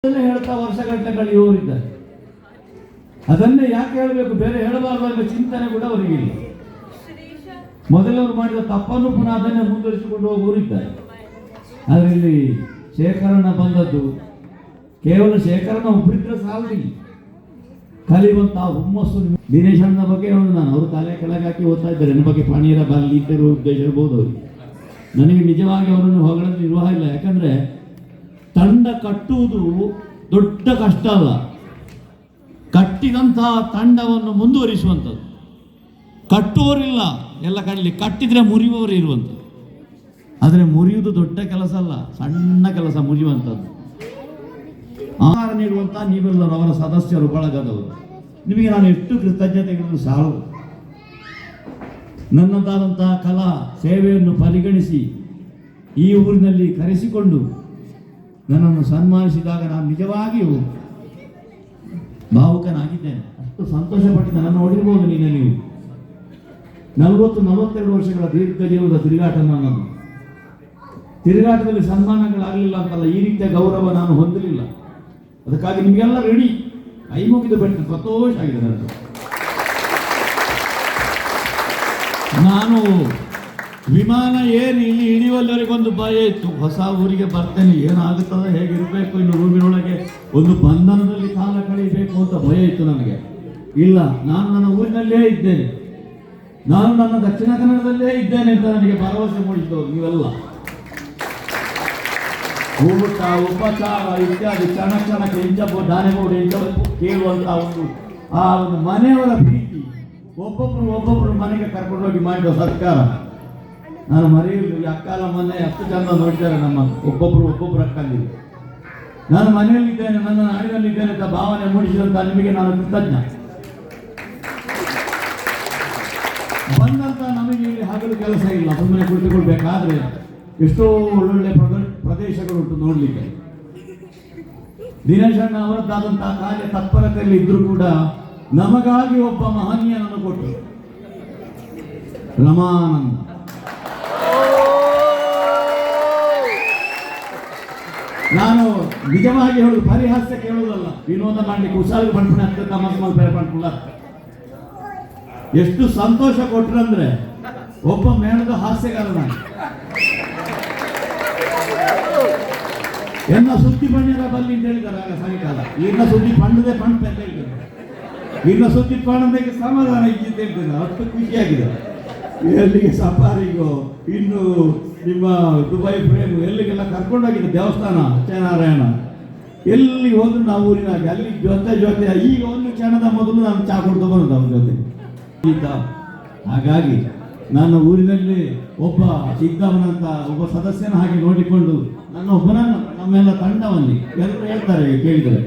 ಹೇಳ್ತಾ ವರ್ಷಗಟ್ಟಲೆ ಕಳೆಯುವವರಿದ್ದಾರೆ. ಅದನ್ನೇ ಯಾಕೆ ಹೇಳಬೇಕು, ಬೇರೆ ಹೇಳಬಾರ್ದು ಚಿಂತನೆ ಕೂಡ ಅವರಿಗಿಲ್ಲ. ಮೊದಲವರು ಮಾಡಿದ ತಪ್ಪನ್ನು ಪುನಃ ಅದನ್ನೇ ಮುಂದುವರಿಸಿಕೊಂಡು ಹೋಗುವವರಿದ್ದಾರೆ. ಅದರಲ್ಲಿ ಶೇಖರಣ ಬಂದದ್ದು ಕೇವಲ ಶೇಖರಣ ಒಬ್ಬರಿದ್ರೆ ಸಾಲದಿಲ್ಲ, ಕಲಿಯುವಂತ ಹುಮ್ಮಸ್ಸು. ದಿನೇಶ್ ಅಣ್ಣನ ಬಗ್ಗೆ ಹೇಳೋದು ನಾನು, ಅವರು ತಲೆ ಕೆಳಗೆ ಹಾಕಿ ಓದ್ತಾ ಇದ್ದಾರೆ. ನನ್ನ ಬಗ್ಗೆ ಪಾಣೀರ ಬರಲಿ ಇದ್ದರು ಉದ್ದೇಶ ಇರ್ಬೋದು ಅವರಿಗೆ. ನನಗೆ ನಿಜವಾಗಿ ಅವರನ್ನು ಹೊಗಳಲು ನಿರ್ವಾಹ ಇಲ್ಲ. ಯಾಕಂದ್ರೆ ತಂಡ ಕಟ್ಟುವುದು ದೊಡ್ಡ ಕಷ್ಟ ಅಲ್ಲ, ಕಟ್ಟಿದಂತಹ ತಂಡವನ್ನು ಮುಂದುವರಿಸುವಂಥದ್ದು. ಕಟ್ಟುವವರಿಲ್ಲ ಎಲ್ಲ ಕಡಲಿ, ಕಟ್ಟಿದ್ರೆ ಮುರಿಯುವವರು ಇರುವಂಥದ್ದು. ಆದರೆ ಮುರಿಯುವುದು ದೊಡ್ಡ ಕೆಲಸ ಅಲ್ಲ, ಸಣ್ಣ ಕೆಲಸ ಮುರಿಯುವಂಥದ್ದು. ಆಹಾರ ನೀಡುವಂಥ ನೀವೆಲ್ಲರೂ ಅವರ ಸದಸ್ಯರು, ಬಳಗದವರು, ನಿಮಗೆ ನಾನು ಎಷ್ಟು ಕೃತಜ್ಞತೆಗಳನ್ನು ಸಾಲದು. ನನ್ನದಾದಂತಹ ಕಲಾ ಸೇವೆಯನ್ನು ಪರಿಗಣಿಸಿ ಈ ಊರಿನಲ್ಲಿ ಕರೆಸಿಕೊಂಡು ನನ್ನನ್ನು ಸನ್ಮಾನಿಸಿದಾಗ ನಾನು ನಿಜವಾಗಿಯೂ ಭಾವುಕನಾಗಿದ್ದೇನೆ. ಅಷ್ಟು ಸಂತೋಷಪಟ್ಟಿದ್ದೆ. ನನ್ನ ನೋಡಿರ್ಬೋದು ನೀವು 40-42 ವರ್ಷಗಳ ದೀರ್ಘ ಜೀವನದ ತಿರುಗಾಟ ನನ್ನದು. ತಿರುಗಾಟದಲ್ಲಿ ಸನ್ಮಾನಗಳಾಗಲಿಲ್ಲ ಅಂತಲ್ಲ, ಈ ರೀತಿಯ ಗೌರವ ನಾನು ಹೊಂದಲಿಲ್ಲ. ಅದಕ್ಕಾಗಿ ನಿಮಗೆಲ್ಲ ರೆಡಿ, ಕೈ ಮುಗಿದು ಬಿಟ್ಟು ಸಂತೋಷ ಆಗಿದೆ ನನಗೆ. ನಾನು ವಿಮಾನ ಏರಿ ಇಲ್ಲಿ ಇಳಿಯುವಲ್ಲಿವರೆಗೊಂದು ಭಯ ಇತ್ತು. ಹೊಸ ಊರಿಗೆ ಬರ್ತೇನೆ, ಏನಾಗುತ್ತದೆ, ಹೇಗಿರಬೇಕು, ಇನ್ನು ರೂಮಿನೊಳಗೆ ಒಂದು ಬಂಧನದಲ್ಲಿ ಕಾಲ ಕಳೆಯಬೇಕು ಅಂತ ಭಯ ಇತ್ತು ನನಗೆ. ಇಲ್ಲ, ನಾನು ನನ್ನ ಊರಿನಲ್ಲೇ ಇದ್ದೇನೆ, ನಾನು ನನ್ನ ದಕ್ಷಿಣ ಕನ್ನಡದಲ್ಲೇ ಇದ್ದೇನೆ ಅಂತ ನನಗೆ ಭರವಸೆ ಮೂಡಿಸಿದವರು ನೀವೆಲ್ಲ. ಊಟ ಉಪಚಾರ ಇತ್ಯಾದಿ ಕ್ಷಣ ಕ್ಷಣಕ್ಕೆ ಇಂಚಪ್ಪು ದಾನೆಗೋಡು ಇಂಚಪ್ಪು ಕೇಳುವಂತ ಒಂದು ಮನೆಯವರ ಪ್ರೀತಿ, ಒಬ್ಬೊಬ್ರು ಮನೆಗೆ ಕರ್ಕೊಂಡೋಗಿ ಮಾಡಿದ ಸರ್ಕಾರ ನಾನು ಮರೆಯಲು. ಅಕ್ಕಲ ಮನೆ ಅಷ್ಟು ಚಂದ ನೋಡ್ತಾರೆ ನಮ್ಮ ಒಬ್ಬೊಬ್ರು ಅಕ್ಕಲ್ಲಿ. ನಾನು ಮನೆಯಲ್ಲಿದ್ದೇನೆ, ನನ್ನ ನಾಡಿನಲ್ಲಿದ್ದೇನೆ ಅಂತ ಭಾವನೆ ಮೂಡಿಸಿದಂತ ನಿಮಗೆ ನಾನು ಕೃತಜ್ಞ. ಬಂದಂತ ನಮಗೆ ಇಲ್ಲಿ ಹಗಲು ಕೆಲಸ ಇಲ್ಲ, ಸುಮ್ಮನೆ ಕುಳಿತುಕೊಳ್ಬೇಕಾದ್ರೆ ಎಷ್ಟೋ ಒಳ್ಳೊಳ್ಳೆ ಪ್ರದೇಶಗಳುಂಟು ನೋಡ್ಲಿಕ್ಕೆ. ದಿನೇಶ್ ಅಣ್ಣ ಅವರದ್ದಾದಂತಹ ಕಾರ್ಯ ತತ್ಪರತೆಯಲ್ಲಿ ಇದ್ರೂ ಕೂಡ ನಮಗಾಗಿ ಒಬ್ಬ ಮಹನೀಯನನ್ನು ಕೊಟ್ಟರು, ರಮಾನಂದ. ನಾನು ನಿಜವಾಗಿ ಹೇಳುದು, ಪರಿಹಾಸ್ಯ ಕೇಳುವುದಲ್ಲ, ವಿನೋದ ಮಾಡಲಿಕ್ಕೆ ಹುಷಾರು ಪಂಪಣೆ ಅಂತ ತಮ್ಮ ಬೇರೆ ಪಂಪುಲ್ಲ. ಎಷ್ಟು ಸಂತೋಷ ಕೊಟ್ರಂದ್ರೆ ಒಬ್ಬ ಮೇಳದ ಹಾಸ್ಯಗಾರ ನಾನು. ಎನ್ನ ಸುದ್ದಿ ಪಣ್ಯರ ಬಲ್ಲಿ ಅಂತ ಹೇಳಿದ್ದಾರೆ ಆಗ ಸಾಯಂಕಾಲ. ಈಗ ಸುದ್ದಿ ಪಂಡದೆ ಪಂಪ್ ಅಂತ ಹೇಳ್ತಾರೆ, ಈಗ ಸುದ್ದಿ ಪಣ್ಣದಕ್ಕೆ ಸಮಾಧಾನ ಇದ್ದಿದ್ದು ಹೇಳ್ತಾರೆ. ಅಷ್ಟು ಖುಷಿಯಾಗಿದೆ. ಎಲ್ಲಿಗೆ ಸಫಾರಿಗೋ, ಇನ್ನು ನಿಮ್ಮ ದುಬೈ ಫ್ರೇಮ್ ಎಲ್ಲಿಗೆಲ್ಲ ಕರ್ಕೊಂಡೋಗಿದೆ, ದೇವಸ್ಥಾನ ಸತ್ಯನಾರಾಯಣ ಎಲ್ಲಿ ಹೋದ್ರು ನಾವು ಊರಿನಾಗೆ ಅಲ್ಲಿ ಜೊತೆ ಈಗ ಒಂದು ಕ್ಷಣದ ಮೊದಲು ನಾನು ಚಾ ಕೊಡ್ದು ಬರೋದು ಅವ್ರ ಜೊತೆ. ಹಾಗಾಗಿ ನನ್ನ ಊರಿನಲ್ಲಿ ಒಬ್ಬ ಸಿದ್ದವನಂತ ಒಬ್ಬ ಸದಸ್ಯನ ಹಾಗೆ ನೋಡಿಕೊಂಡು ನನ್ನ ಒಬ್ಬನನ್ನು ನಮ್ಮೆಲ್ಲ ತಂಡವಲ್ಲಿ ಎಲ್ಲರೂ ಹೇಳ್ತಾರೆ ಕೇಳಿದರೆ